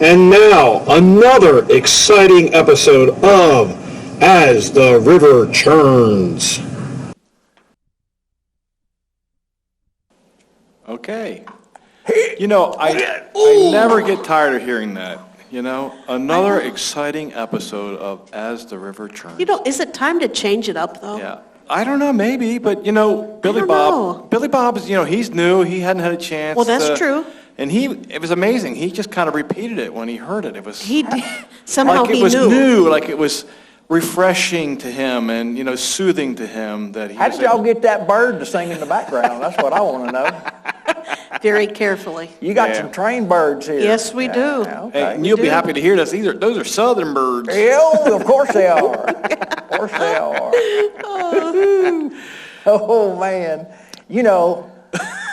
And now, another exciting episode of As the River Churns. Okay. You know, I never get tired of hearing that. You know, another exciting episode of As the River Churns. You know, is it time to change it up, though? Yeah. I don't know, maybe, but, you know, Billy Bob's, you know, he's new. He hadn't had a chance. Well, that's true. And it was amazing. He just kind of repeated it when he heard it. It was somehow like he it was knew. new, like it was refreshing to him and, you know, soothing to him that he How did y'all get that bird to sing in the background? That's what I want to know. Very carefully. You got some trained birds here. Yes, we do. Okay. Hey, and you'll be happy to hear this. Those are southern birds. Yeah, of course they are. Of course they are. Oh, man. You know,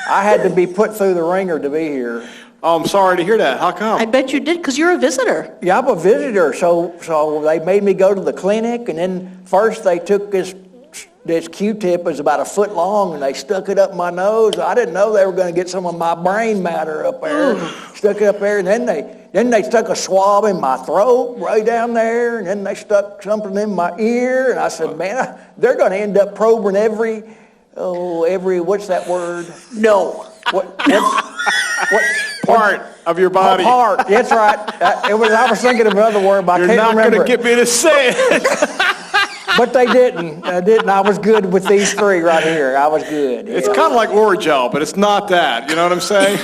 I had to be put through the ringer to be here. Oh, I'm sorry to hear that. How come? I bet you did, because you're a visitor. Yeah, I'm a visitor, so they made me go to the clinic, and then first they took this Q-tip, was about a foot long, and they stuck it up my nose. I didn't know they were going to get some of my brain matter up there. Stuck it up there, and then they stuck a swab in my throat right down there, and then they stuck something in my ear, and I said, man, they're going to end up probing every, what's that word? No. What Part of your body. Part, that's right. I was thinking of another word, but I can't remember. You're not going to get me to say it. But they didn't. I was good with these three right here. I was good. It's kind of like Oragel, but it's not that. You know what I'm saying?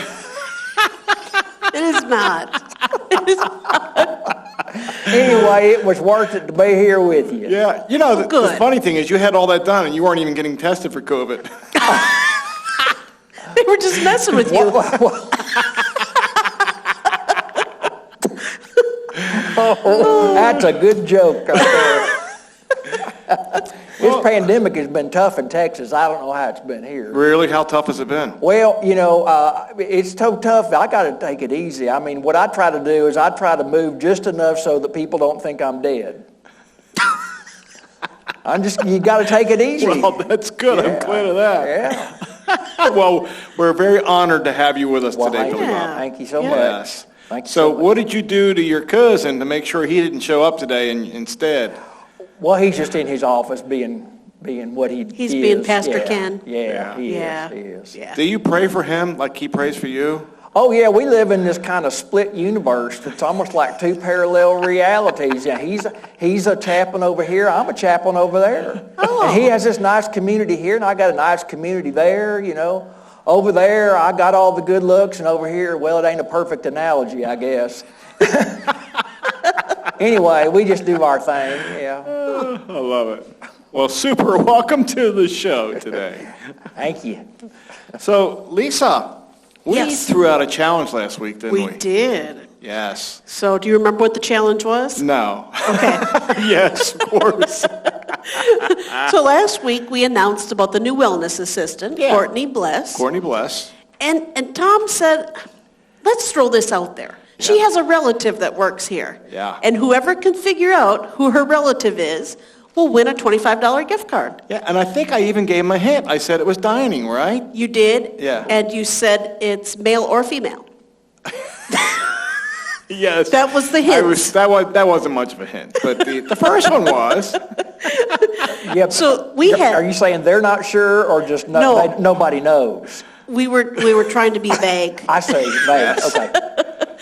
It is not. It is not. Anyway, it was worth it to be here with you. Yeah. You know, the funny thing is you had all that done and you weren't even getting tested for COVID. They were just messing with you. That's a good joke right there. This pandemic has been tough in Texas. I don't know how it's been here. Really? How tough has it been? Well, you know, it's so tough. I got to take it easy. I mean, what I try to do is I try to move just enough so that people don't think I'm dead. You got to take it easy. Well, that's good. Yeah. I'm glad of that. Yeah. Well, we're very honored to have you with us today, Billy Bob. Thank you so Yes. much. Thank you so much. What did you do to your cousin to make sure he didn't show up today instead? Well, he's just in his office being what he is. He's being Pastor Ken. Yeah, he Yeah. is. Yeah. Do you pray for him like he prays for you? Oh, yeah, we live in this kind of split universe. It's almost like two parallel realities. Yeah, he's a chaplain over here. I'm a chaplain over there. Oh. And he has this nice community here, and I got a nice community there, you know. Over there, I got all the good looks, and over here, well, it ain't a perfect analogy, I guess. Anyway, we just do our thing, yeah. I love it. Well, super. Welcome to the show today. Thank you. So, Lisa, we Yes. threw out a challenge last week, didn't we? We did. Yes. So do you remember what the challenge was? No. Okay. Yes, of course. So last week we announced about the new wellness assistant, Courtney Bless. Courtney Bless. And Tom said, let's throw this out there. She has a relative that works here. Yeah. And whoever can figure out who her relative is will win a $25 gift card. Yeah, and I think I even gave him a hint. I said it was dining, right? You did? Yeah. And you said it's male or female. Yes. That was the hint. That wasn't much of a hint, but the first one was. Yep. So we had. Are you saying they're not sure, or just No. nobody knows? We were trying to be vague. I say vague. Okay.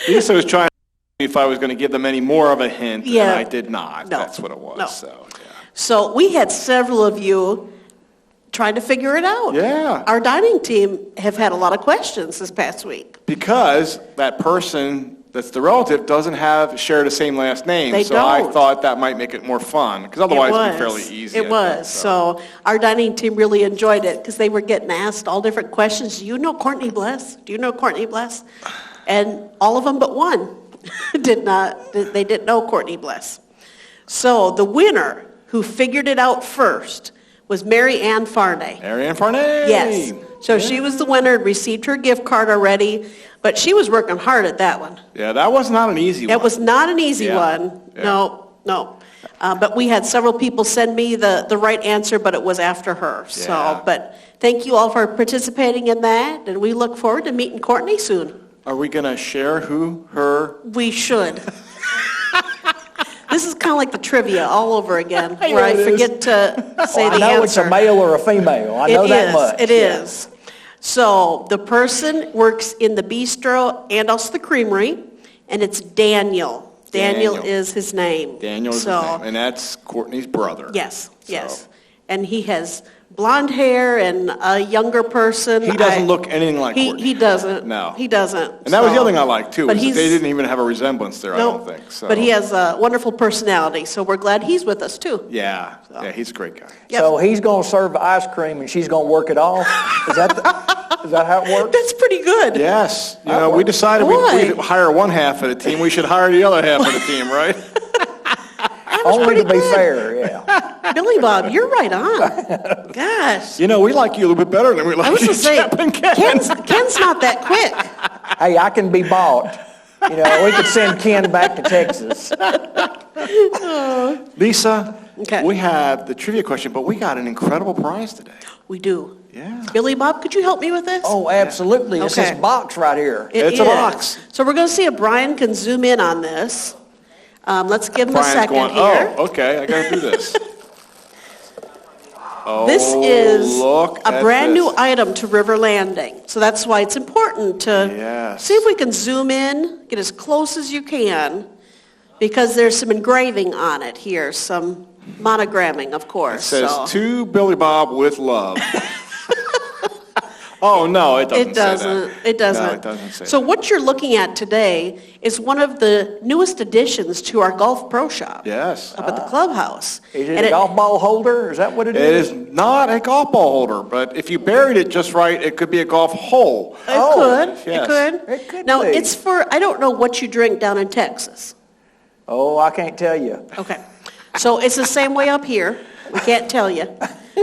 Lisa was trying to see if I was going to give them any more of a hint, Yeah. and I did not. No. That's what it was. No. So, yeah. So we had several of you trying to figure it out. Yeah. Our dining team have had a lot of questions this past week. Because that person that's the relative doesn't share the same last name. They so I don't. thought that might make it more fun, because otherwise it'd be fairly easy. It was. So our dining team really enjoyed it because they were getting asked all different questions. Do you know Courtney Bless? Do you know Courtney Bless? And all of them but one did not. They didn't know Courtney Bless. So the winner who figured it out first was Mary Ann Farnay. Mary Ann Farnay. Yes. So she was the winner, received her gift card already, but she was working hard at that one. Yeah, that was not an easy one. That was not an easy Yeah. one. Yeah. No. But we had several people send me the right answer, but it was after her. So, Yeah. but thank you all for participating in that, and we look forward to meeting Courtney soon. Are we going to share who, her? We should. This is kind of like the trivia all over again, where I forget to say the answer. I know it's a male or a female. I know that much. It is. So the person works in the bistro and also the creamery, and it's Daniel. Daniel is his name. Daniel is his name, and that's Courtney's brother. Yes, yes. And he has blonde hair and a younger person. He doesn't look anything like Courtney. He doesn't. No. He doesn't. And that was the other thing I liked, too, but was that they didn't even have a resemblance there, I don't think. So. But he has a wonderful personality, so we're glad he's with us, too. Yeah, he's a great guy. Yep. So he's going to serve ice cream and she's going to work it off? Is that how it works? That's pretty good. Yes. You know, we decided we'd hire one half of the team. We should hire the other half of the team, right? Only to be fair, yeah. Billy Bob, you're right on. Gosh. You know, we like you a little bit better than we like I was you, going to say, Chap and Ken. Ken's not that quick. Hey, I can be bought. You know, we could send Ken back to Texas. Lisa, Okay. we have the trivia question, but we got an incredible prize today. We do. Yeah. Billy Bob, could you help me with this? Oh, absolutely. It's Okay. this box right here. It's a box. So we're going to see if Brian can zoom in on this. Let's give him a Brian's second going, here. oh, okay, I got to do this. Oh, This is look a at brand new this. item to River Landing. So that's why it's important to Yes. see if we can zoom in, get as close as you can, because there's some engraving on it here, some monogramming, of It course. says, so. to Billy Bob with love. Oh, no, it doesn't It doesn't. say that. It doesn't. No, it doesn't say So that. what you're looking at today is one of the newest additions to our Golf Pro Shop. Yes. Up at the clubhouse. Is it And a golf ball holder? Is that what it It is? is not a golf ball holder, but if you buried it just right, it could be a golf hole. It Oh, could. yes. It could. It could Now, be. it's for, I don't know what you drink down in Texas. Oh, I can't tell you. Okay. So it's the same way up here. We can't tell you.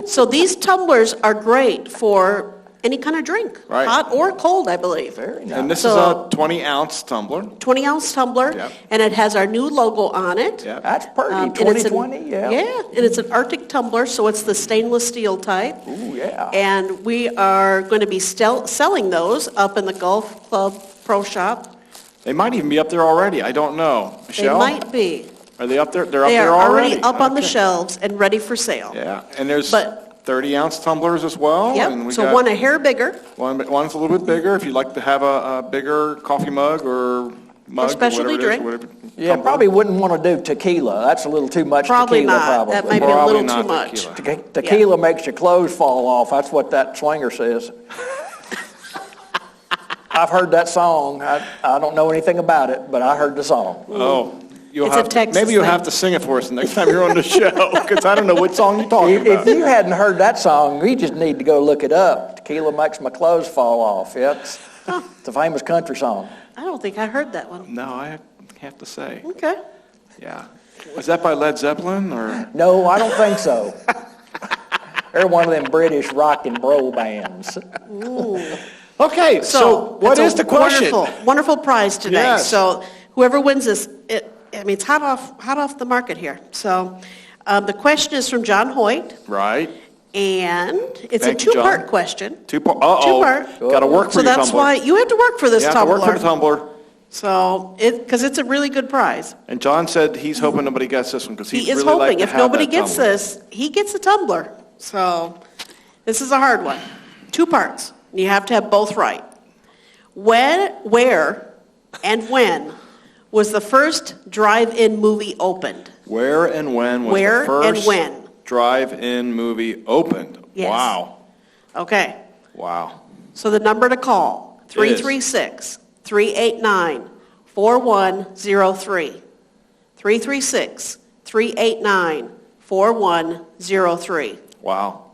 So these tumblers are great for any kind of drink. Right. Hot or cold, I believe. Very nice. And this So- is a 20-ounce tumbler. 20-ounce tumbler. Yep. And it has our new logo on it. Yep. That's pretty. And it's an- 2020, yeah. Yeah, and it's an Arctic tumbler, so it's the stainless steel type. Ooh, yeah. And we are going to be selling those up in the Golf Club Pro Shop. They might even be up there already. I don't know. They Michelle? might be. Are they up there? They're up They there are already? already up on the Okay. shelves and ready for sale. Yeah, and there's But- 30-ounce tumblers as well. and Yep, we so got one a hair bigger. One's a little bit bigger if you'd like to have a bigger coffee mug or mug. specialty whatever it is, drink. whatever Yeah, tumbler. probably wouldn't want to do tequila. That's a little too much Probably tequila, not. probably. That might be a Probably little not too much. tequila. Tequila makes your clothes fall off. That's what that swinger says. I've heard that song. I don't know anything about it, but I heard the song. Oh, It's a Texas maybe you'll thing. have to sing it for us the next time you're on the show, because I don't know what song you're talking If about. you hadn't heard that song, you just need to go look it up. Tequila makes my clothes fall off. Yeah, it's a famous country song. I don't think I heard that one. No, I have to say, Okay. yeah. Was that by Led Zeppelin or? No, I don't think so. They're one of them British rock and roll bands. Okay, so what it's is a the question? Wonderful, wonderful prize today. Yes. So whoever wins this, it's hot off the market here. So the question is from John Hoyt, Right. and it's Thank a you, two-part John. question. Uh-oh. Two-part. Got to work for So your that's tumbler. why you have to work for this You have to tumbler. work for the tumbler. So because it's a really good prize. And John said he's hoping nobody gets this one because he'd He is really like hoping to if have nobody that gets tumbler. this, he gets a tumbler. So this is a hard one. Two parts. You have to have both right. Where, and when was the first drive-in movie opened? Where and when was Where the first and when? drive-in movie opened? Yes. Wow. Okay. Wow. So the number to call, Is? 336-389-4103. 336-389-4103. Wow.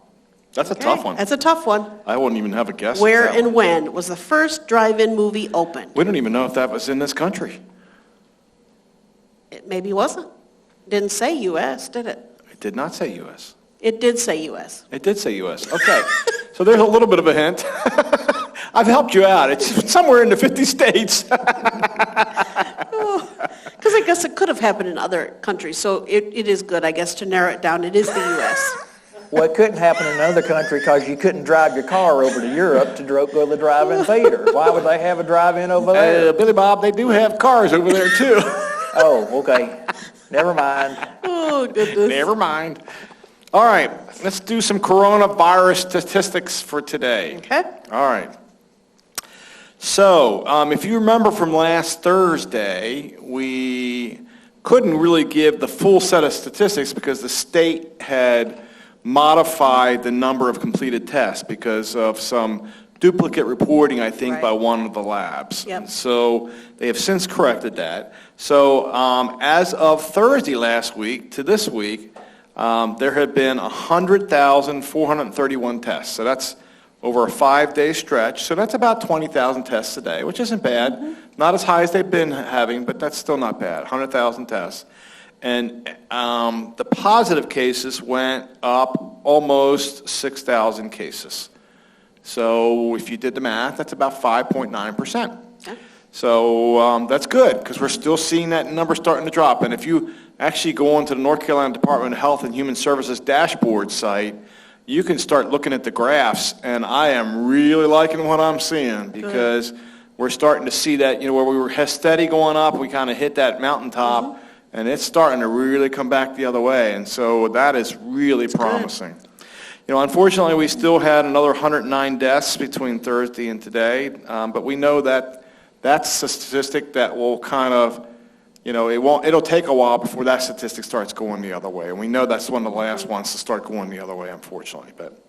That's a tough one. That's a tough one. I wouldn't even have a guess. at Where that and one. when was the first drive-in movie opened? We don't even know if that was in this country. It maybe wasn't. Didn't say U.S., did it? It did not say U.S. It did say U.S. It did say U.S. Okay. So there's a little bit of a hint. I've helped you out. It's somewhere in the 50 states. Because I guess it could have happened in other countries, so it is good, I guess, to narrow it down. It is the U.S. Well, it couldn't happen in another country because you couldn't drive your car over to Europe to go to the drive-in theater. Why would they have a drive-in over there? Billy Bob, they do have cars over there too. Oh, okay. Never mind. Oh, goodness. Never mind. All right, let's do some coronavirus statistics for today. Okay. All right. So, if you remember from last Thursday, we couldn't really give the full set of statistics because the state had modified the number of completed tests because of some duplicate reporting, I think, Right. by one of the labs. Yep. And so they have since corrected that. So as of Thursday last week to this week, there had been 100,431 tests. So that's over a 5-day stretch. So that's about 20,000 tests a day, which isn't bad. Mm-hmm. Not as high as they've been having, but that's still not bad, 100,000 tests. And the positive cases went up almost 6,000 cases. So if you did the math, that's about 5.9%. Okay. So that's good, because we're still seeing that number starting to drop. And if you actually go onto the North Carolina Department of Health and Human Services dashboard site, you can start looking at the graphs, and I am really liking what I'm seeing, because we're starting to see that, where we were steady going up, we kind of hit that mountaintop, and it's starting to really come back the other way. And so that is really promising. Unfortunately, we still had another 109 deaths between Thursday and today, but we know that that's a statistic that will kind of, it'll take a while before that statistic starts going the other way. And we know that's one of the last ones to start going the other way, unfortunately. But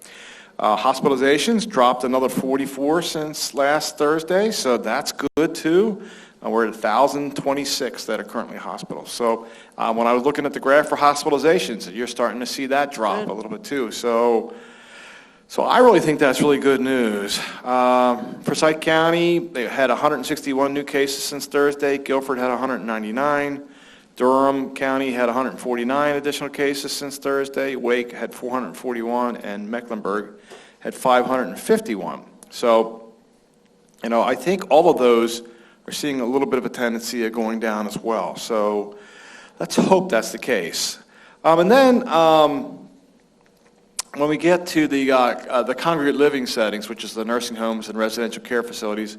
hospitalizations dropped another 44 since last Thursday, so that's good too. We're at 1,026 that are currently in hospital. So when I was looking at the graph for hospitalizations, you're starting to see that drop a little bit too. So I really think that's really good news. Forsyth County, they had 161 new cases since Thursday. Guilford had 199. Durham County had 149 additional cases since Thursday. Wake had 441, and Mecklenburg had 551. So, I think all of those are seeing a little bit of a tendency of going down as well. So let's hope that's the case. And then when we get to the congregate living settings, which is the nursing homes and residential care facilities,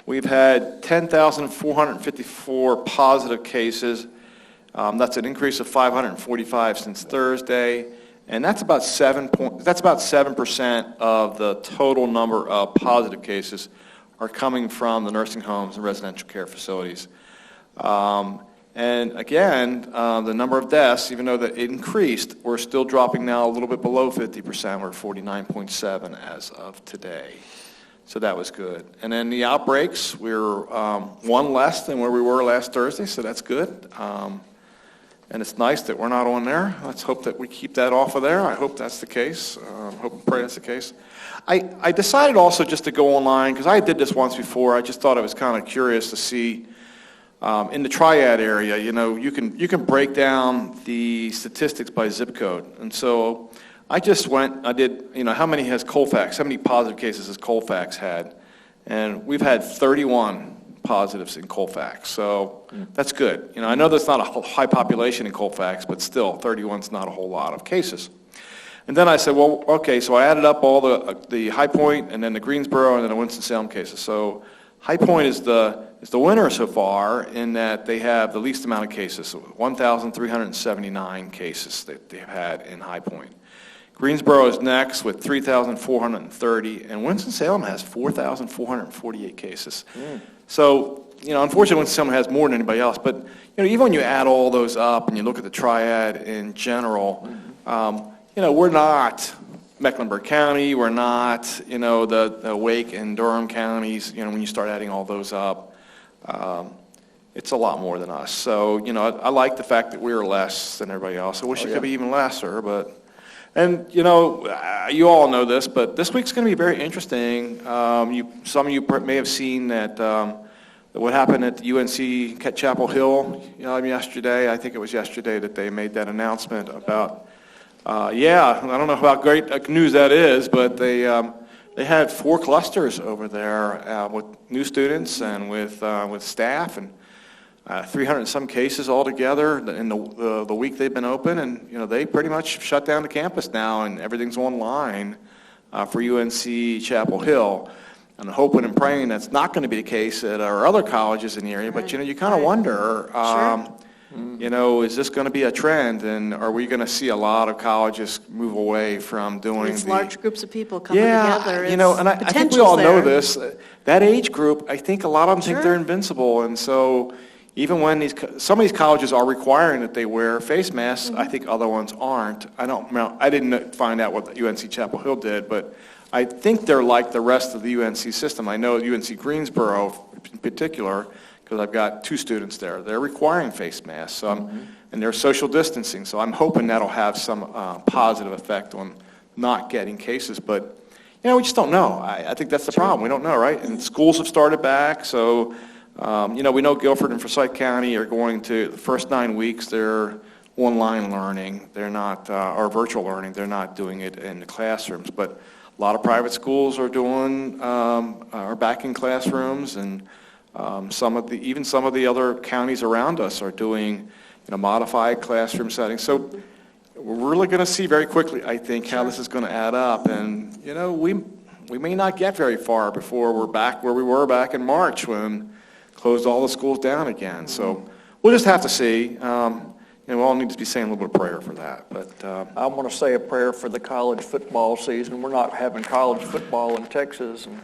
we've had 10,454 positive cases. That's an increase of 545 since Thursday, and that's about 7% of the total number of positive cases are coming from the nursing homes and residential care facilities. And again, the number of deaths, even though that it increased, we're still dropping now a little bit below 50%. We're 49.7 as of today. So that was good. And then the outbreaks, we're one less than where we were last Thursday, so that's good. And it's nice that we're not on there. Let's hope that we keep that off of there. I hope that's the case. Hope and pray that's the case. I decided also just to go online, because I did this once before. I just thought I was kind of curious to see in the Triad area, you can break down the statistics by zip code. And so I just I did, how many has Colfax, how many positive cases has Colfax had? And we've had 31 positives in Colfax, so that's good. I know there's not a high population in Colfax, but still, 31's not a whole lot of cases. And then I said, well, okay, so I added up all the High Point, and then the Greensboro, and then the Winston-Salem cases. So High Point is the winner so far, in that they have the least amount of cases, 1,379 cases that they've had in High Point. Greensboro is next with 3,430, and Winston-Salem has 4,448 cases. So, unfortunately, Winston-Salem has more than anybody else, but, even when you add all those up and you look at the Triad in general, we're not Mecklenburg County, we're not, the Wake and Durham counties, when you start adding all those up, it's a lot more than us. So, I like the fact that we're less than everybody else. I wish it could be even lesser, but, and, you all know this, but this week's going to be very interesting. Some of you may have seen that what happened at the UNC Chapel Hill yesterday. I think it was yesterday that they made that announcement about, I don't know how great news that is, but they had 4 clusters over there with new students and with staff, and 300 and some cases altogether in the week they've been open, and they pretty much shut down the campus now, and everything's online for UNC Chapel Hill. And I'm hoping and praying that's not going to be the case at our other colleges in the area. But you kind of wonder, is this going to be a trend, and are we going to see a lot of colleges move away from doing These large groups of people coming together. And I think we all know this. That age group, I think a lot of them think they're invincible, and so. Even when some of these colleges are requiring that they wear face masks, I think other ones aren't. I didn't find out what UNC Chapel Hill did, but I think they're like the rest of the UNC system. I know UNC Greensboro in particular, because I've got 2 students there. They're requiring face masks, and they're social distancing. So I'm hoping that'll have some positive effect on not getting cases. But we just don't know. I think that's the problem. We don't know, right? And schools have started back, so. We know Guilford and Forsyth County are going to, the first 9 weeks, they're online learning. They're not, or virtual learning. They're not doing it in the classrooms. But a lot of private schools are are back in classrooms, and some of the other counties around us are doing, modified classroom settings. So we're really going to see very quickly, I think, how this is going to add up. And, we may not get very far before we're back where we were back in March when closed all the schools down again. So we'll just have to see. We all need to be saying a little bit of prayer for that. But I want to say a prayer for the college football season. We're not having college football in Texas, and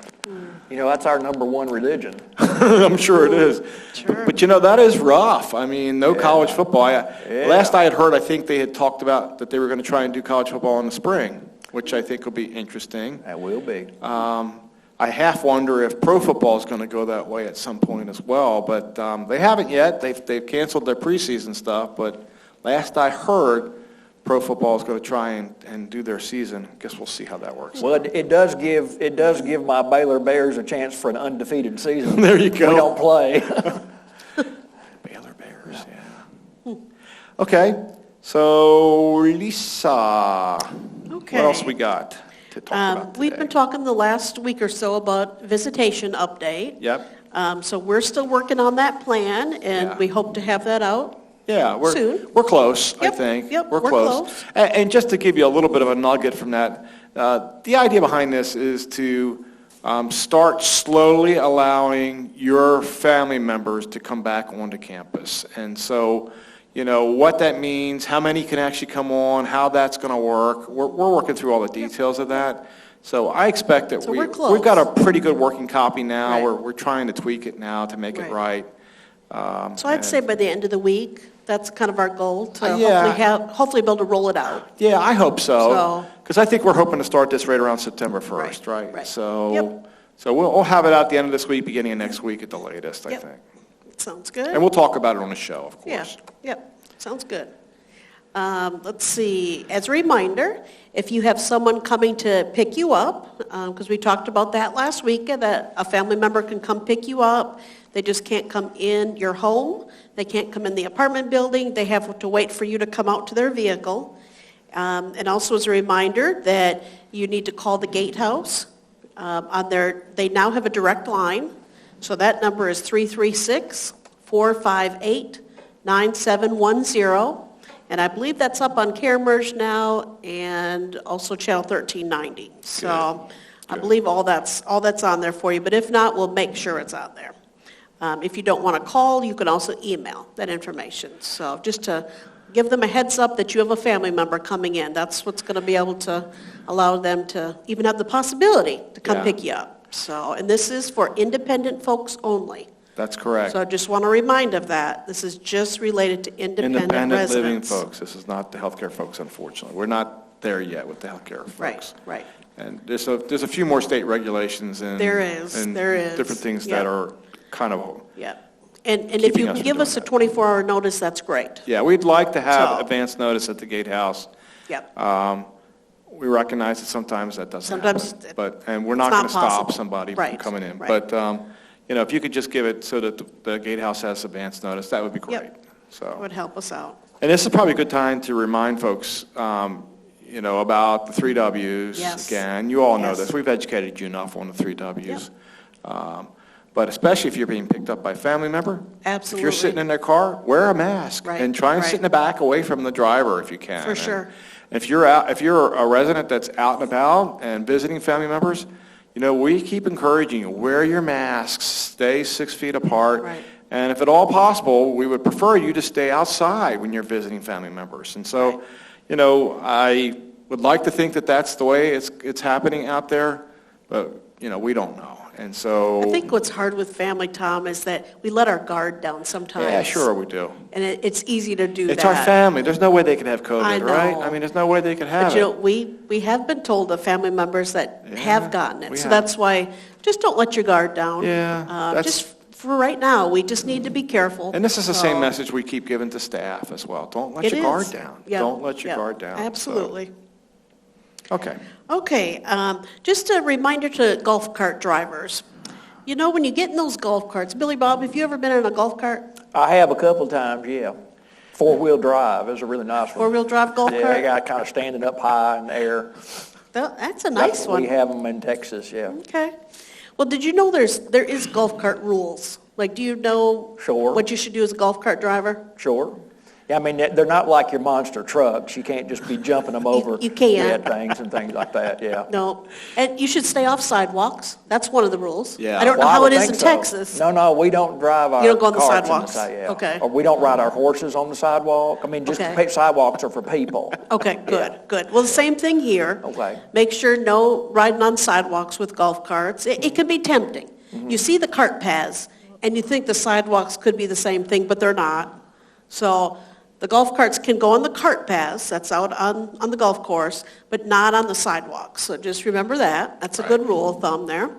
that's our number one religion. I'm sure it is. Sure. But that is rough. I mean, no college football. Last I had heard, I think they had talked about that they were going to try and do college football in the spring, which I think will be interesting. That will be. I half wonder if pro football is going to go that way at some point as well, but they haven't yet. They've canceled their preseason stuff, but last I heard, pro football is going to try and do their season. I guess we'll see how that works. Well, it does give my Baylor Bears a chance for an undefeated season. There you go. We don't play. Baylor Bears, yeah. Okay, so Lisa, Okay. what else we got to talk about today? We've been talking the last week or so about visitation update. Yep. So we're still working on that plan, and we hope to have that out. Yeah, soon. We're close, I Yep, think. yep, We're we're close. close. And just to give you a little bit of a nugget from that, the idea behind this is to start slowly allowing your family members to come back onto campus. And so, what that means, how many can actually come on, how that's going to work. We're working through all the details of that. So I expect that we're close. we've got a pretty good working copy now. Right. We're trying to tweak it now to make it right. So I'd say by the end of the week, that's kind of our goal, to Yeah. hopefully be able to roll it out. Yeah, I hope so. So- Because I think we're hoping to start this right around September 1st, right? Right. So, Yep. so we'll have it out the end of this week, beginning of next week at the latest, I Yep. think. Sounds good. And we'll talk about it on the show, of Yeah, course. yep, sounds good. Let's see, as a reminder, if you have someone coming to pick you up, because we talked about that last week, that a family member can come pick you up. They just can't come in your home. They can't come in the apartment building. They have to wait for you to come out to their vehicle. And also as a reminder that you need to call the gatehouse. They now have a direct line. So that number is 336-458-9710. And I believe that's up on CareMerge now and also Channel 1390. So I believe all that's on there for you. But if not, we'll make sure it's out there. If you don't want to call, you can also email that information. So just to give them a heads up that you have a family member coming in. That's what's going to be able to allow them to even have the possibility to come pick you up. So, and this is for independent folks only. That's correct. So I just want to remind of that. This is just related to independent residents. Living folks. This is not the healthcare folks, unfortunately. We're not there yet with the healthcare folks. Right. And there's a few more state regulations and There is. different things that are kind of. Yeah. And if you can give us a 24-hour notice, that's great. Yeah, we'd like to have So- advance notice at the gatehouse. Yep. We recognize that sometimes that doesn't Sometimes happen. And we're not it's going not to stop possible. somebody Right, from coming in. right. But, if you could just give it so that the gatehouse has advance notice, that would be great. Yep. So. It would help us out. And this is probably a good time to remind folks, about the 3 Ws. Yes. Again, you all know Yes. this. We've educated you enough on the 3 Ws. But especially if you're being picked up by a family member. Absolutely. If you're sitting in their car, wear a mask. Right, And try and right. sit in the back away from the driver if you can. For And sure. if you're a resident that's out and about and visiting family members, we keep encouraging you, wear your masks, stay 6 feet apart. Right. And if at all possible, we would prefer you to stay outside when you're visiting family members. And so, I would like to think that that's the way it's happening out there, but, we don't know. And so... I think what's hard with family, Tom, is that we let our guard down sometimes. Yeah, sure we do. And it's easy to do that. It's our family. There's no way they could have COVID, I know. right? I mean, there's no way they could have But it. we have been told of family members that Yeah, have gotten it. we So have. that's why, just don't let your guard down. Yeah, that's- Just for right now, we just need to be careful. And this is the So- same message we keep giving to staff as well. Don't let It your guard is. down. Yep, Don't let your yep, guard down. So, Absolutely. okay. Okay, just a reminder to golf cart drivers. When you get in those golf carts, Billy Bob, have you ever been in a golf cart? I have a couple times, yeah. Four-wheel drive is a really nice one. Four-wheel drive golf Yeah, cart? they got kind of standing up high in the air. That's a nice one. We have them in Texas, yeah. Okay. Well, did you know there is golf cart rules? Like, do you know Sure. what you should do as a golf cart driver? Sure. Yeah, I mean, they're not like your monster trucks. You can't just be jumping them over You can't. dead things and things like that, yeah. No. And you should stay off sidewalks. That's one of the rules. Yeah. I don't know Well, I how would it is think in so. Texas. No, we don't drive our You don't go on the carts sidewalks? yeah. Okay. Or we don't ride our horses on the sidewalk. I mean, just Okay. sidewalks are for people. Okay, good. Well, the same thing here. Okay. Make sure no riding on sidewalks with golf carts. It can be tempting. Mm-hmm. You see the cart paths, and you think the sidewalks could be the same thing, but they're not. So the golf carts can go on the cart paths, that's out on the golf course, but not on the sidewalks. So just remember that. That's a good rule of thumb there.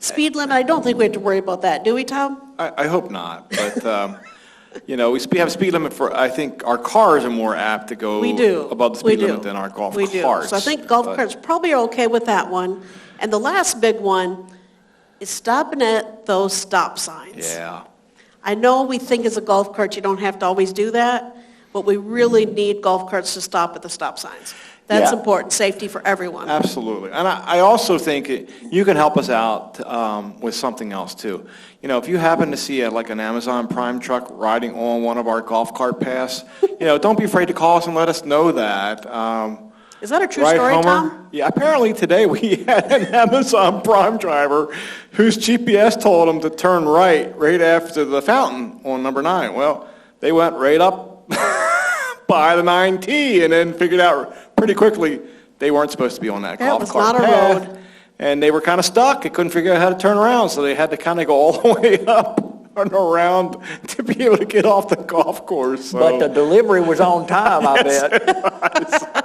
Speed limit, I don't think we have to worry about that, do we, Tom? I hope not, but, we have a speed limit for, I think our cars are more apt to go We do. above the We speed do. limit than our golf We do. carts. So I think golf but- carts probably are okay with that one. And the last big one is stopping at those stop signs. Yeah. I know we think as a golf cart you don't have to always do that, but we really need golf carts to stop at the stop signs. That's Yeah. important, safety for everyone. Absolutely. And I also think you can help us out with something else, too. If you happen to see like an Amazon Prime truck riding on one of our golf cart paths, don't be afraid to call us and let us know that. Is that a true Right, story, Homer? Tom? Yeah, apparently today we had an Amazon Prime driver whose GPS told him to turn right after the fountain on number 9. Well, they went right up by the 9T and then figured out pretty quickly they weren't supposed to be on that That golf was cart not a path. road. And they were kind of stuck. They couldn't figure out how to turn around, so they had to kind of go all the way up and around to be able to get off the golf course. So. But the delivery was on time, I bet.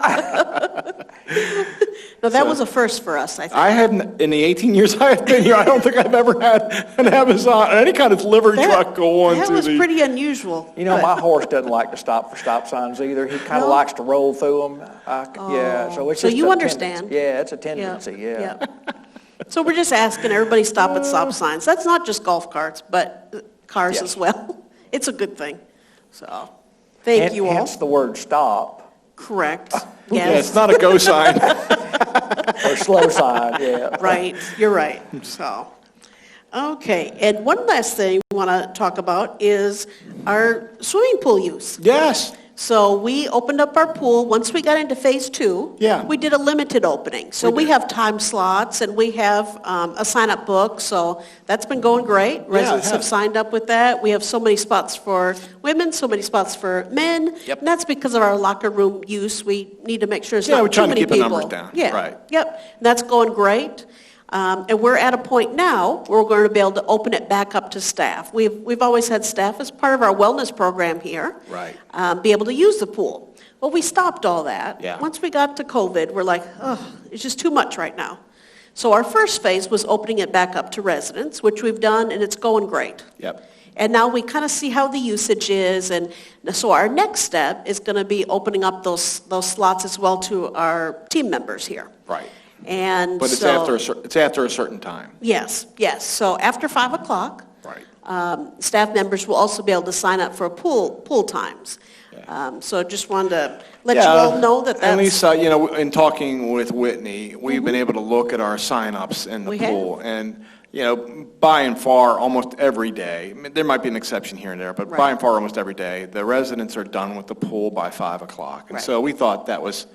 No, that was a first for us, I think. I hadn't, in the 18 years I've been here, I don't think I've ever had an Amazon, any kind of delivery truck go on That to was the... pretty unusual. You know, But- my horse doesn't like to stop for stop signs either. He kind of No? likes to roll through them. Yeah, so it's So just you a understand. Yeah, it's a tendency, yeah. So we're just asking everybody stop at stop signs. That's not just golf carts, but cars Yes. as well. It's a good thing. So, thank you all. Hence the word stop, Correct. Yeah, Yes, it's not a go sign. or slow sign, yeah. right. You're right. So, okay. And one last thing we want to talk about is our swimming pool use. Yes. So we opened up our pool. Once we got into phase 2, Yeah. we did a limited opening. So we have time slots and we have a sign-up book. So that's been going great. Residents have has. signed up with that. We have so many spots for women, so many spots for men. Yep. And that's because of our locker room use. We need to make sure there's Yeah, we're not too trying to many keep the people. numbers down. Yeah. Right. Yep. And that's going great. And we're at a point now where we're going to be able to open it back up to staff. We've always had staff as part of our wellness program here. Right. Be able to use the pool. Well, we stopped all that. Yeah. Once we got to COVID, we're like, oh, it's just too much right now. So our first phase was opening it back up to residents, which we've done, and it's going great. Yep. And now we kind of see how the usage is, and so our next step is going to be opening up those slots as well to our team members here. Right. And But it's so, after a certain time. Yes. So after 5 o'clock, Right. staff members will also be able to sign up for pool times. So just wanted to let you all know that At that's... least, in talking with Whitney, we've been able to look at our sign-ups in the We pool. And, by and far, almost every day, I mean, there might be an exception here and there, but by and far, almost every day, the residents are done with the pool by 5 o'clock. And so we thought that was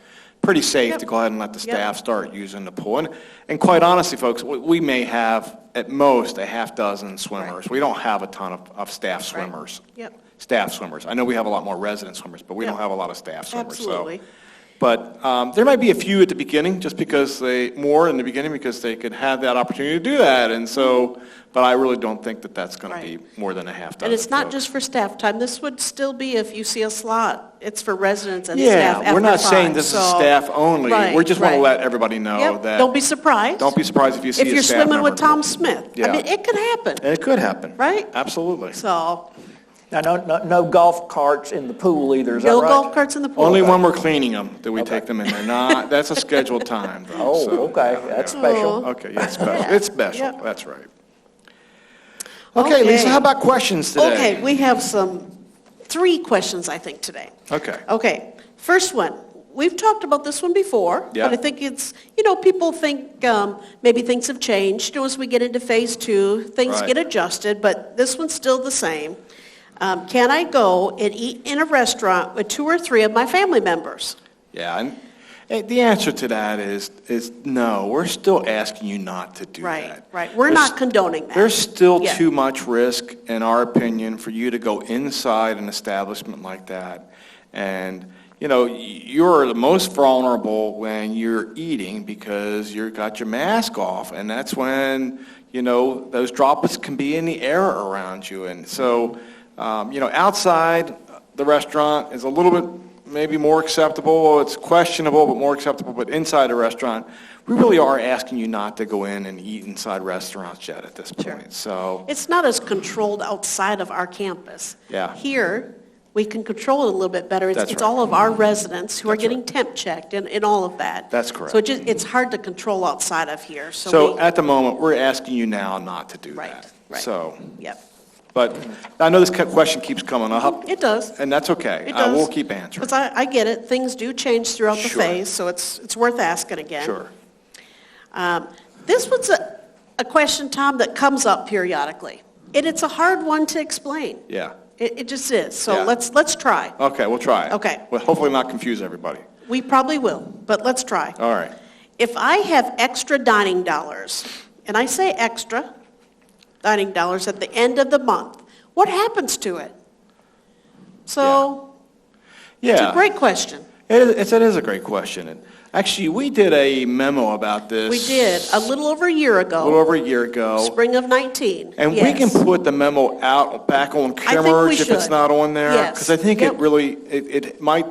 pretty safe to go ahead and let the staff start using the pool. And quite honestly, folks, we may have at most a half dozen swimmers. We don't have a ton of staff swimmers. Staff swimmers. I know we have a lot more resident swimmers, but we don't have a lot of staff swimmers. Absolutely. But there might be a few at the beginning, just because more in the beginning because they could have that opportunity to do that. And so, but I really don't think that that's going to be more than a half dozen. And it's not just for staff time. This would still be if you see a slot, it's for residents and staff after 5. We're not saying this is staff only. We just want to let everybody know that. Don't be surprised. Don't be surprised if you see if you're a staff swimming member. with Tom Smith. I mean, it could happen. It could happen. Right? Absolutely. So. Now, no golf carts in the pool either, is that right? No golf carts in the pool. Only when we're cleaning them do we take them in there. That's a scheduled time, though. Okay, that's special. Okay, yeah, it's special. It's special, that's right. Okay, Lisa, how about questions today? Okay, we have 3 questions, I think, today. Okay, first one. We've talked about this one before, but I think it's, people think maybe things have changed. As we get into phase 2, things get adjusted, but this one's still the same. Can I go and eat in a restaurant with 2 or 3 of my family members? Yeah, and the answer to that is no. We're still asking you not to do that. Right. We're not condoning that. There's still too much risk, in our opinion, for you to go inside an establishment like that. And, you're the most vulnerable when you're eating because you've got your mask off. And that's when, those droplets can be in the air around you. And so... outside the restaurant is a little bit maybe more acceptable. It's questionable, but more acceptable. But inside a restaurant, we really are asking you not to go in and eat inside restaurants yet at this point. So it's not as controlled outside of our campus. Yeah. Here, we can control it a little bit better. It's all of our residents who are getting temp checked and all of that. That's correct. So it's hard to control outside of here. So at the moment, we're asking you now not to do that. Right. So. Yep. But I know this question keeps coming up. It does. And that's okay. It does. We'll keep answering. Because I get it. Things do change throughout the phase, so it's worth asking again. Sure. This one's a question, Tom, that comes up periodically. And it's a hard one to explain. Yeah. It just is. So let's try. Okay, we'll try it. Okay. Well, hopefully not confuse everybody. We probably will, but let's try. All right. If I have extra dining dollars, and I say extra dining dollars at the end of the month, what happens to it? So, it's a great question. It is a great question. And actually, we did a memo about this. We did, a little over a year ago. A little over a year ago. Spring of 19. And we can put the memo out back on camera if it's not on there. Yes. Because I think it might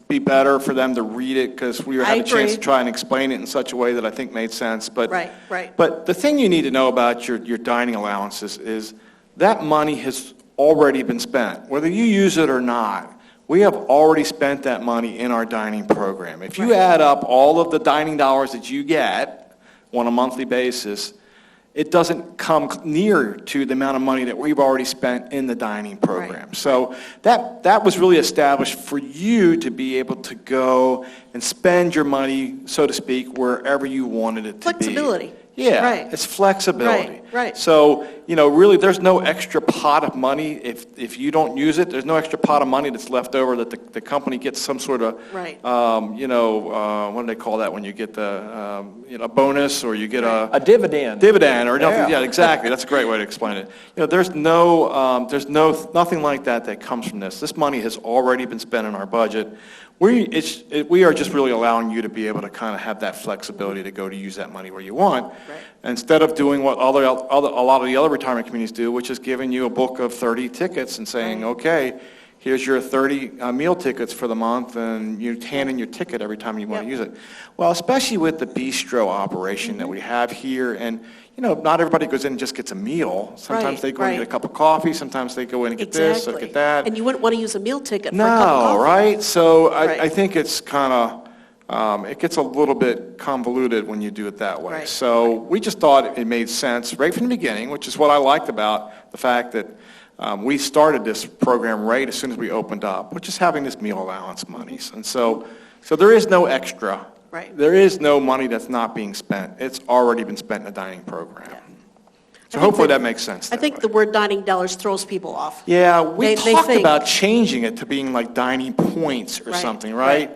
be better for them to read it because we had a chance to try and explain it in such a way that I think made sense. But, right. But the thing you need to know about your dining allowances is that money has already been spent. Whether you use it or not, we have already spent that money in our dining program. If you add up all of the dining dollars that you get on a monthly basis, it doesn't come near to the amount of money that we've already spent in the dining program. So that was really established for you to be able to go and spend your money, so to speak, wherever you wanted it to be. Flexibility. Yeah, it's flexibility. Right. So, really there's no extra pot of money if you don't use it. There's no extra pot of money that's left over that the company gets some sort of, what do they call that when you get the, bonus or you get a dividend. Dividend or nothing. Yeah, exactly. That's a great way to explain it. There's nothing like that comes from this. This money has already been spent in our budget. We are just really allowing you to be able to kind of have that flexibility to go to use that money where you want, instead of doing what a lot of the other retirement communities do, which is giving you a book of 30 tickets and saying, okay, here's your 30 meal tickets for the month, and you hand in your ticket every time you want to use it. Well, especially with the bistro operation that we have here, and not everybody goes in and just gets a meal. Sometimes they go and get a cup of coffee. Sometimes they go in and get this or get that. And you wouldn't want to use a meal ticket for a cup of coffee. No, right? So I think it's kind of, it gets a little bit convoluted when you do it that way. So we just thought it made sense right from the beginning, which is what I liked about the fact that we started this program right as soon as we opened up, which is having this meal allowance monies. And so there is no extra. Right. There is no money that's not being spent. It's already been spent in the dining program. So hopefully that makes sense. I think the word dining dollars throws people off. Yeah, we They talked think- about changing it to being like dining points or Right, something, right?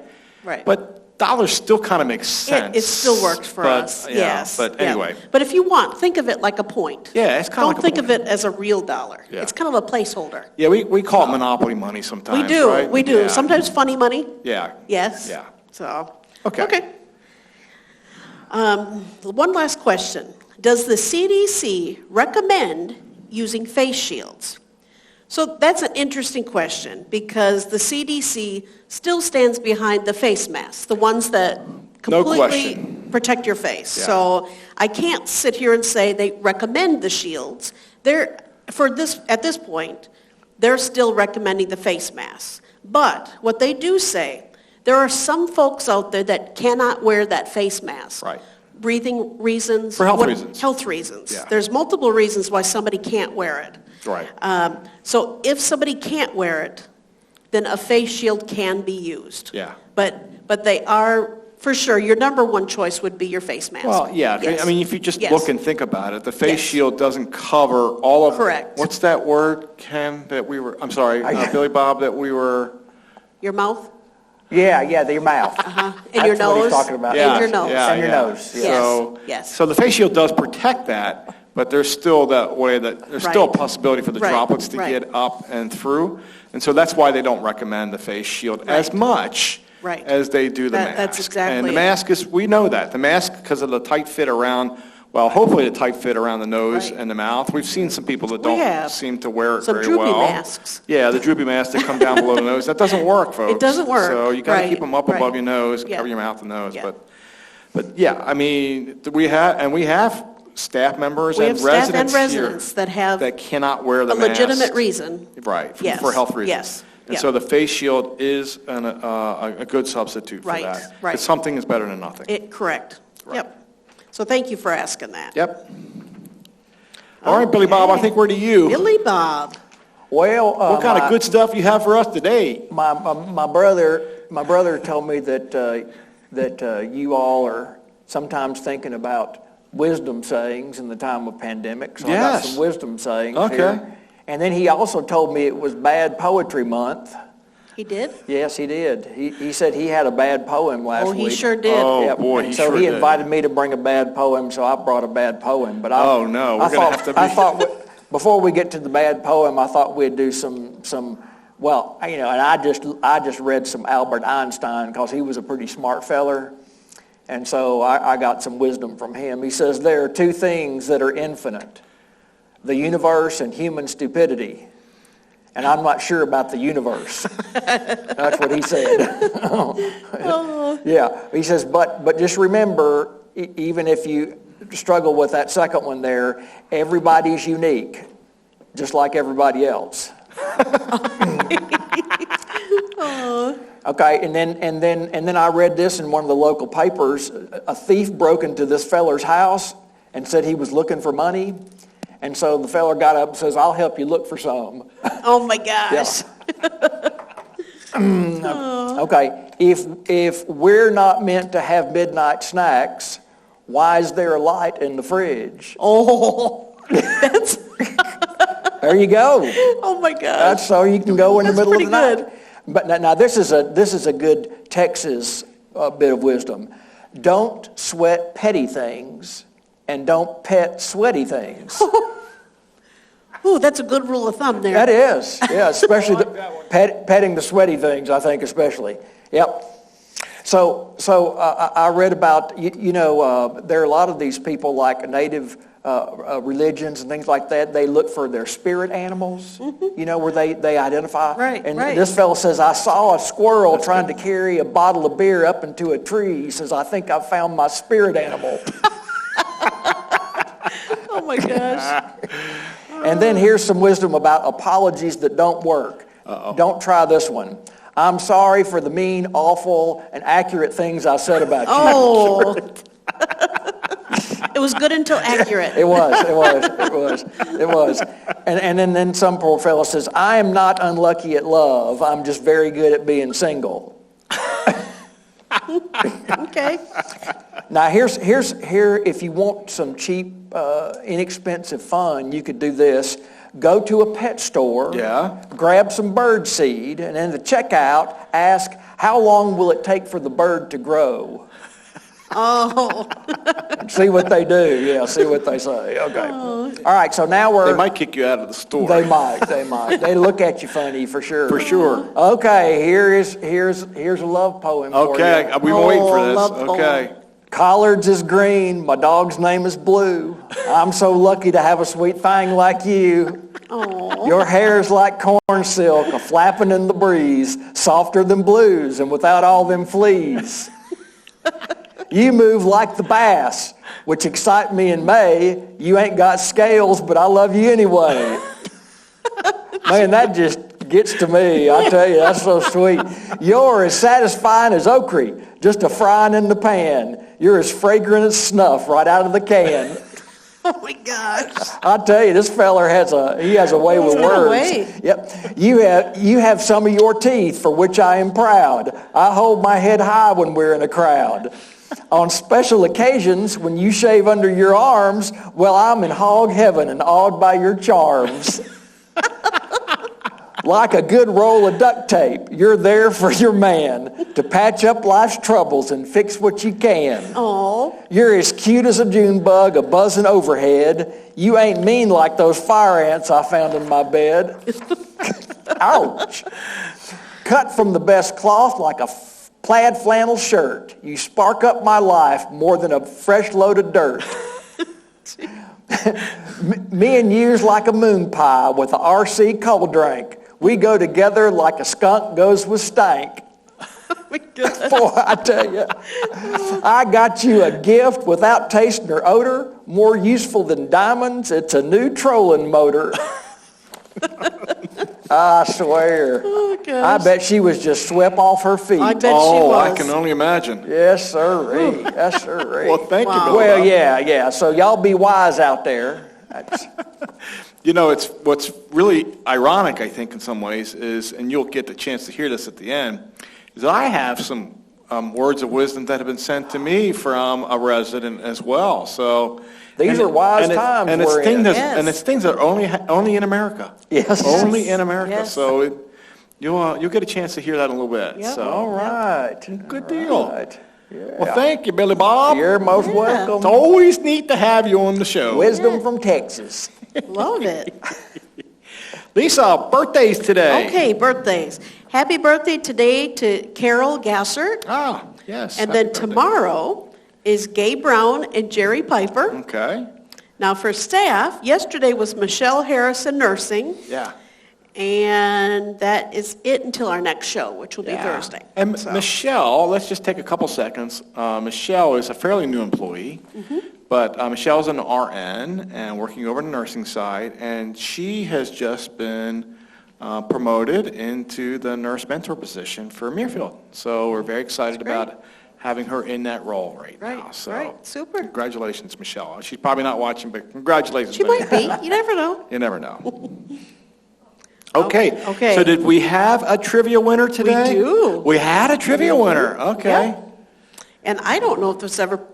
right. But dollars still kind of makes sense. It still works for but, us, yeah, yes. But yeah. anyway. But if you want, think of it like a point. Yeah, it's kind of Don't like a think point. of it as a real dollar. Yeah. It's kind of a placeholder. Yeah, we call it monopoly money sometimes, We do, right? we do. Yeah. Sometimes funny money, Yeah. yes. Yeah. So, Okay. okay. One last question. Does the CDC recommend using face shields? So that's an interesting question because the CDC still stands behind the face masks, the ones that No completely question. protect your face. Yeah. So I can't sit here and say they recommend the shields. At this point, they're still recommending the face masks. But what they do say, there are some folks out there that cannot wear that face mask. Right. Breathing reasons. For health reasons. Health reasons. Yeah. There's multiple reasons why somebody can't wear it. Right. So if somebody can't wear it, then a face shield can be used. Yeah. But they are, for sure, your number one choice would be your face mask. Well, yeah, Yes. I mean, if you just Yes. look and think about it, the face Yes. shield doesn't cover all of... Correct. What's that word, Ken, that we were, I'm sorry, Billy Bob, that we were... Your mouth? Yeah, your mouth. Uh-huh. And your That's what nose? he's talking about. And your nose. Yeah, And your yeah. nose, yeah. So, Yes. So the face shield does protect that, but there's still that way that, there's still a Right. possibility for the Right, droplets to right. get up and through. And so that's why they don't recommend the face shield as Right. much Right. as they do the mask. That's exactly And the it. mask is, we know that. The mask, because of the tight fit around, well, hopefully the tight fit around the nose Right. and the mouth. We've seen some people that We don't have. seem to wear it Some very droopy well. masks. Yeah, the droopy masks that come down below the nose. That doesn't work, folks. It doesn't work. So you got to Right, keep them up right. above your nose, Yeah. cover your mouth and nose. Yeah. But yeah, I mean, we have staff members We and have staff and residents residents here that have that cannot wear the a mask. legitimate reason. Right, Yes, for health reasons. yes, And yeah. so the face shield is a good substitute for Right, that. right. Because something is better than nothing. Correct. Right. Yep. So thank you for asking that. Yep. All right, Billy Bob, I Okay. think we're to you. Billy Bob. Well, What kind of good stuff you have for us today? my brother told me that you all are sometimes thinking about wisdom sayings in the time of pandemic. So I got Yes. some wisdom sayings Okay. here. And then he also told me it was Bad Poetry Month. He did? Yes, he did. He said he had a bad poem last Oh, week. he sure did. Oh, Yep. boy, And he so sure he did. invited me to bring a bad poem, so I brought a bad poem. But Oh, no, we're I gonna thought, have to be- I thought before we get to the bad poem, I thought we'd do some. Well, and I just read some Albert Einstein because he was a pretty smart feller, and so I got some wisdom from him. He says there are two things that are infinite: the universe and human stupidity. And I'm not sure about the universe. That's what he said. Yeah, he says, but just remember, even if you struggle with that second one there, everybody's unique, just like everybody else. Okay, and then I read this in one of the local papers. A thief broke into this feller's house and said he was looking for money. And so the feller got up and says, "I'll help you look for some." Oh, my gosh. Okay, if we're not meant to have midnight snacks, why is there a light in the fridge? Oh, that's, There you go. oh, my gosh. That's so you can go in the That's middle of the pretty night. But now this is a good Texas bit of wisdom. Don't sweat petty things, and don't pet sweaty things. Ooh, that's a good rule of thumb there. That is, yeah, especially petting the sweaty things, I think especially. Yep. So I read about, there are a lot of these people like native religions and things like that. They look for their spirit animals, where they identify. Right, and right. this fellow says, I saw a squirrel trying to carry a bottle of beer up into a tree. He says, I think I found my spirit animal. Oh, my gosh. And then here's some wisdom about apologies that don't work. Don't try this one. I'm sorry for the mean, awful, and accurate things I said about you. Oh. It was good until accurate. It was. And then some poor fellow says, I am not unlucky at love. I'm just very good at being single. Okay. Now, here, if you want some cheap, inexpensive fun, you could do this. Go to a pet store, grab some bird seed, and then at the checkout, ask, how long will it take for the bird to grow? Oh. See what they do. Yeah, see what they say. Okay. All right, so now They might kick you out of the store. They might. They look at you funny, for sure. For sure. Okay, here's a love poem for you. Okay, we've been waiting for love this. poem. Okay. Collards is green, my dog's name is Blue. I'm so lucky to have a sweet thing like you. Oh. Your hair's like corn silk, a flapping in the breeze, softer than blues and without all them fleas. You move like the bass, which excite me in May. You ain't got scales, but I love you anyway. Man, that just gets to me. I tell you, that's so sweet. You're as satisfying as okra, just a frying in the pan. You're as fragrant as snuff right out of the can. Oh my gosh. I tell you, this feller has a way with He's got a words. way. Yep. You have some of your teeth for which I am proud. I hold my head high when we're in a crowd. On special occasions, when you shave under your arms, well, I'm in hog heaven and awed by your charms. Like a good roll of duct tape, you're there for your man to patch up life's troubles and fix what you can. Oh. You're as cute as a June bug, a buzzing overhead. You ain't mean like those fire ants I found in my bed. Ouch. Cut from the best cloth like a plaid flannel shirt. You spark up my life more than a fresh load of dirt. Me and you's like a moon pie with a RC cold drink. We go together like a skunk goes with stank. Boy, I tell you, I got you a gift without taste nor odor, more useful than diamonds. It's a new trolling motor. I swear. Oh, gosh. I bet she was just swept off her feet. I bet she was. I can only imagine. Yes, sirree. Yes, sirree. Well, thank you, Wow. Billy Well, Bob. yeah. So y'all be wise out there. That's- You know, it's what's really ironic, I think, in some ways, is, and you'll get the chance to hear this at the end, is I have some words of wisdom that have been sent to me from a resident as well. So These are wise times and it's we're things in. that, Yes. and it's things that are only in America. Yes. Only in America. Yes. So you'll get a chance to hear that in a little bit. Yep. So All right. good deal. Right. Yeah. Well, thank you, Billy Bob. You're most Yeah. welcome. It's always neat to have you on the show. Wisdom from Texas. Love it. Lisa, birthdays today. Okay, birthdays. Happy birthday today to Carol Gassert. Ah, yes. And happy then birthday. tomorrow is Gay Brown and Jerry Piper. Okay. Now for staff, yesterday was Michelle Harrison Nursing, Yeah. and that is it until our next show, which will be Thursday. And So- Michelle, let's just take a couple seconds. Michelle is a fairly new employee, but Michelle's an RN and working over the nursing side, and she has just been promoted into the nurse mentor position for Muirfield. So we're very excited great. about having her in that role right now. Right, So right, super. congratulations, Michelle. She's probably not watching, but congratulations. She might Michelle. be, you never know. You never know. Okay. Okay. So did we have a trivia winner today? do. We had a trivia winner. Okay. Yeah. And I don't know if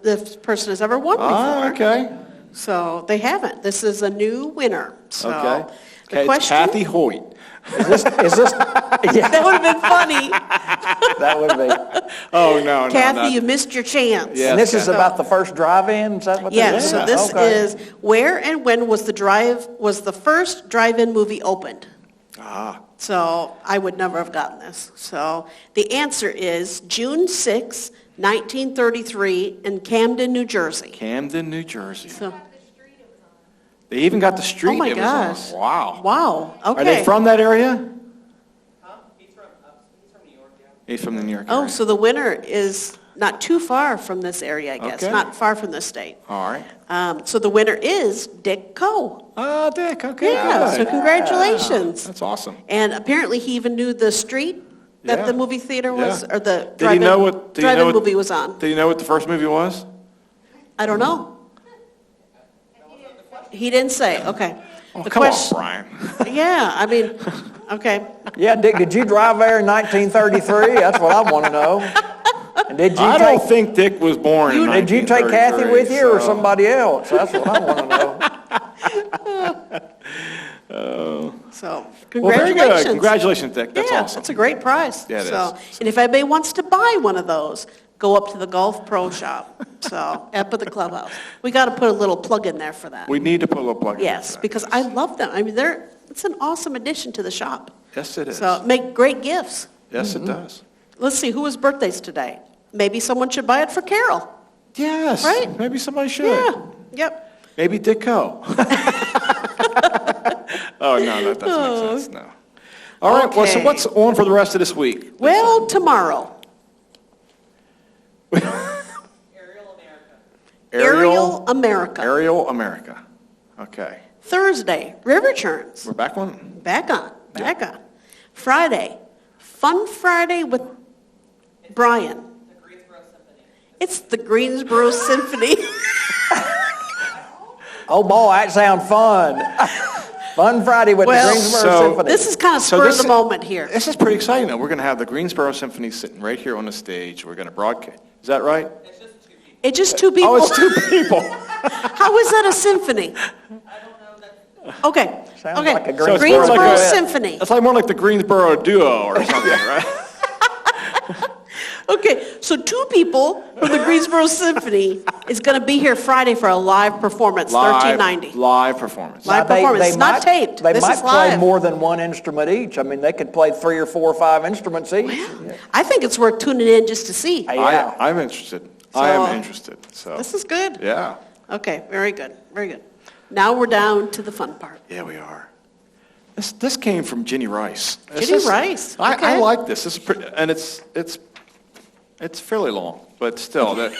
this person has ever won before. Ah, okay. So they haven't. This is a new winner. So Okay. the Okay, it's question, Kathy Hoyt. Is this? Yeah, that would have been funny. that would be. Oh, no, Kathy, you missed your chance. Yeah. And this is Kathy. about the first drive-in. Is that what? Yes, this so this Okay. is where and when was the first drive-in movie opened? Ah, So I would never have gotten this. So the answer is June 6, 1933 in Camden, New Jersey. Camden, New Jersey. So, They even got the street oh my it was on. gosh. Wow. Wow, okay. Are they from that area? He's from the New York area. Oh, so the winner is not too far from this area, I guess. Okay. Not far from this state. All right. So the winner is Dick Coe. Oh, Dick, okay. Yeah, so good. congratulations. That's awesome. And apparently he even knew the street that Yeah. the movie theater was, Yeah. or the Did he know what? drive-in movie was on. Did you know what the first movie was? I don't know. He didn't say, okay. Oh, The come on, question- Brian. Yeah, I mean, okay. Yeah, Dick, did you drive there in 1933? That's what I want to know. And did I don't think Dick was born in Did you take 1933, Kathy with you or so- somebody else? That's what I want to know. So, Well, very congratulations. good. Congratulations, Dick. That's Yeah, awesome. that's a great prize. Yeah, it So, is. and if anybody wants to buy one of those, go up to the Golf Pro Shop, so, up at the clubhouse. We got to put a little plug in there for that. We need to put a little plug in. Yes, for that, because yes. I love them. I mean, it's an awesome addition to the shop. Yes, it is. So, make great gifts. Yes, it does. Let's see, who has birthdays today? Maybe someone should buy it for Carol. Yes. Right? Maybe somebody should. Yeah, yep. Maybe Dicko. Oh, no, that doesn't make sense, no. All right, well, so Okay. what's on for the rest of this week? Well, tomorrow. Aerial America. Aerial America. Okay. Thursday, River Churns. We're back on? Back on. Friday, Fun Friday with Brian. It's the Greensboro Symphony. Oh, boy, that sounds fun. Fun Friday with Well, the Greensboro so- Symphony. This is kind of So spur of this the is- moment here. This is pretty exciting, though. We're going to have the Greensboro Symphony sitting right here on the stage. We're going to broadcast. Is that right? It's just two people. Oh, it's two people. How is that a symphony? Okay. Sounds Okay. like a So it's more Greensboro like a- Symphony. It's like more like the Greensboro Duo or something, right? Okay, so two people from the Greensboro Symphony is going to be here Friday for a live performance, 1390. Live performance. Live performance. It's not taped. They This might is play live. more than one instrument each. I mean, they could play 3 or 4 or 5 instruments each. I think it's worth tuning in just to see. Yeah. I'm interested. I So, am interested. So This is good. yeah. Okay, very good, very good. Now we're down to the fun part. Yeah, we are. This came from Ginny Rice. Ginny Rice, I okay. like this. This is pretty, and it's fairly long, but still,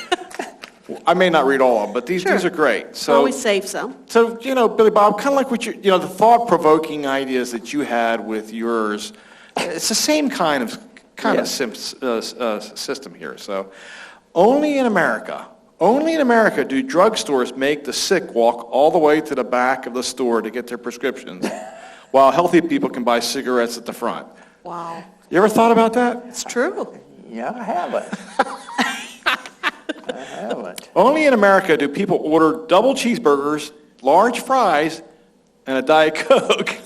I may not read all of them, but these Sure. are great. So Always save some. So, Billy Bob, kind of like what the thought-provoking ideas that you had with yours, it's the same kind of Yeah. system here. So, only in America do drugstores make the sick walk all the way to the back of the store to get their prescriptions, while healthy people can buy cigarettes at the front. Wow, You ever thought about that? it's true. Yeah, I haven't. I haven't. Only in America do people order double cheeseburgers, large fries, and a Diet Coke.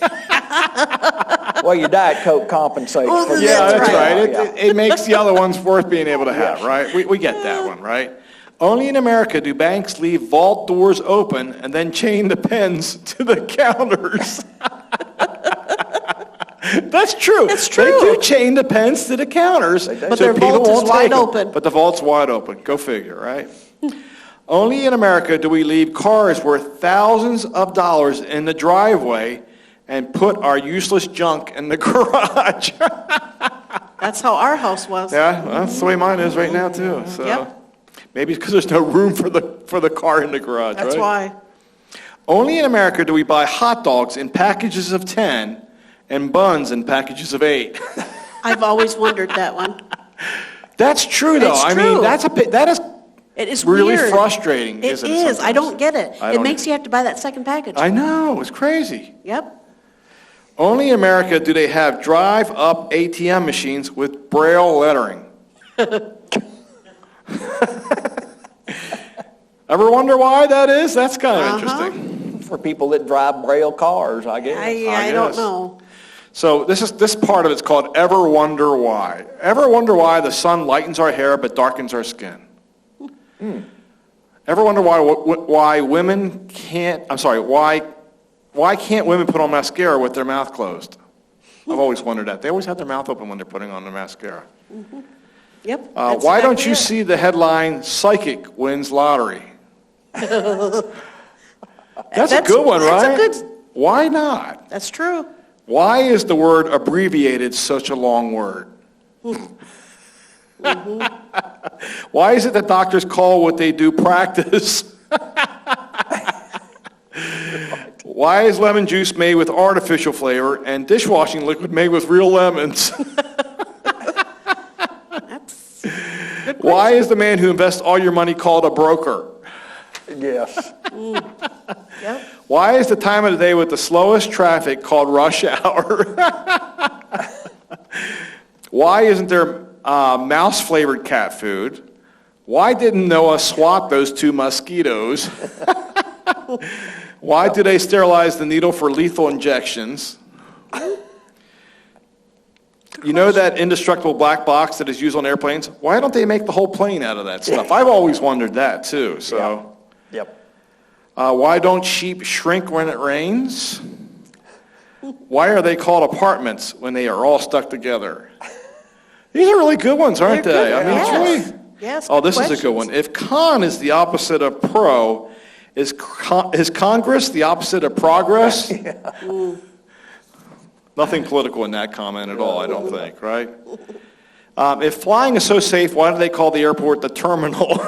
Well, your Diet Coke compensates Oh, for the yeah, That's right. Yeah. It makes the other ones worth being able to have, right? We get that one, right? Only in America do banks leave vault doors open and then chain the pens to the counters. That's true. It's true. They do chain the pens to the counters, But so their people vault is won't wide take 'em. open. But the vault's wide open. Go figure, right? Only in America do we leave cars worth thousands of dollars in the driveway and put our useless junk in the garage. That's how our house was. Yeah, well, that's the way mine is right now too. So Yep. maybe it's because there's no room for the car in the garage, That's right? why. Only in America do we buy hot dogs in packages of 10 and buns in packages of 8. I've always wondered that one. That's true though. It's I mean, true. that is It is really weird. frustrating. It isn't it, is. I sometimes? don't get it. I It don't makes either. you have to buy that second package. I know, it's crazy. Yep. Only in America do they have drive-up ATM machines with Braille lettering. Ever wonder why that is? That's kind of interesting. For people that drive Braille cars, I guess. I don't guess. know. So this part of it's called Ever Wonder Why. Ever wonder why the sun lightens our hair but darkens our skin? Ever wonder why women can't? I'm sorry. Why can't women put on mascara with their mouth closed? I've always wondered that. They always have their mouth open when they're putting on their mascara. Yep. Why don't you see the headline, Psychic wins lottery? That's a good one, right? That's a good. Why not? That's true. Why is the word abbreviated such a long word? Why is it that doctors call what they do practice? Why is lemon juice made with artificial flavor and dishwashing liquid made with real lemons? That's good. Why is the man who invests all your money called a broker? Yes. Yep. Why is the time of the day with the slowest traffic called rush hour? Why isn't there Mouse-flavored cat food. Why didn't Noah swat those 2 mosquitoes? Why do they sterilize the needle for lethal injections? You know that indestructible black box that is used on airplanes? Why don't they make the whole plane out of that stuff? I've always wondered that too. So, Yep. Why don't sheep shrink when it rains? Why are they called apartments when they are all stuck together? These are really good ones, aren't They're they? good. I mean, Yes. it's really. Yes, Oh, good this is a good questions. one. If con is the opposite of pro, is Congress the opposite of progress? Nothing political in that comment at all, I don't think, right? If flying is so safe, why do they call the airport the terminal?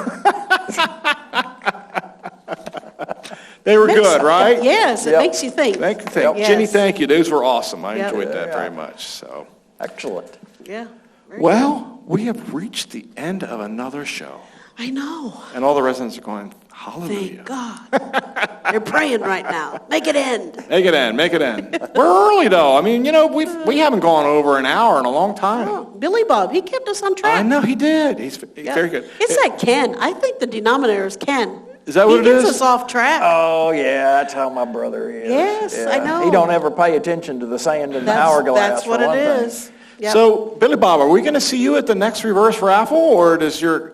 They were good, right? Yes, it Yep. makes you think. Thank you. Yes. Jenny, thank you. Those were awesome. I Yep. enjoyed that very much. So, Excellent. Yeah. very well, we have reached the end of another show. good. I know. And all the residents are going, hallelujah. Thank God. They're praying right now. Make it end. Make it end, make it end. We're early though. I mean, we haven't gone over an hour in a long time. Oh, Billy Bob, he kept us on track. I know he did. He's Yeah. very good. It's that Ken. I think the denominator is Ken. Is that what it He gets is? us off track. Oh, yeah, that's how my brother is. Yes, I Yeah. know. He don't ever pay attention to the sand in the That's- hourglass, That's for what it one thing. is. Yep. So, Billy Bob, are we going to see you at the next reverse raffle, or is your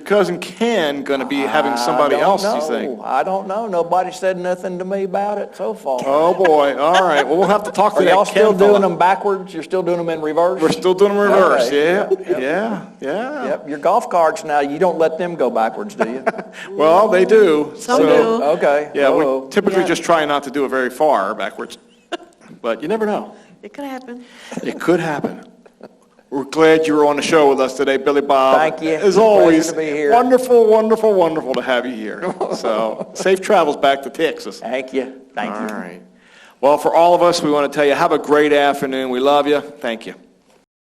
cousin Ken going to be having somebody else, you think? I don't know. Nobody said nothing to me about it so far. Oh, boy. All right. Well, we'll have to talk to Are that y'all Ken still doing fella. them backwards? You're still doing them in reverse? We're still doing them reverse. Okay. Yeah. Yep. Your golf carts now, you don't let them go backwards, do you? Well, they do. Some So, do. Okay. Yeah, Uh-oh. we typically Yeah. just try not to do it very far backwards. But you never know. It could happen. It could happen. We're glad you were on the show with us today, Billy Bob. Thank you. As Pleasure always, to be here. wonderful, wonderful, wonderful to have you here. So, safe travels back to Texas. Thank you. Thank you. All right. Well, for all of us, we want to tell you, have a great afternoon. We love you. Thank you.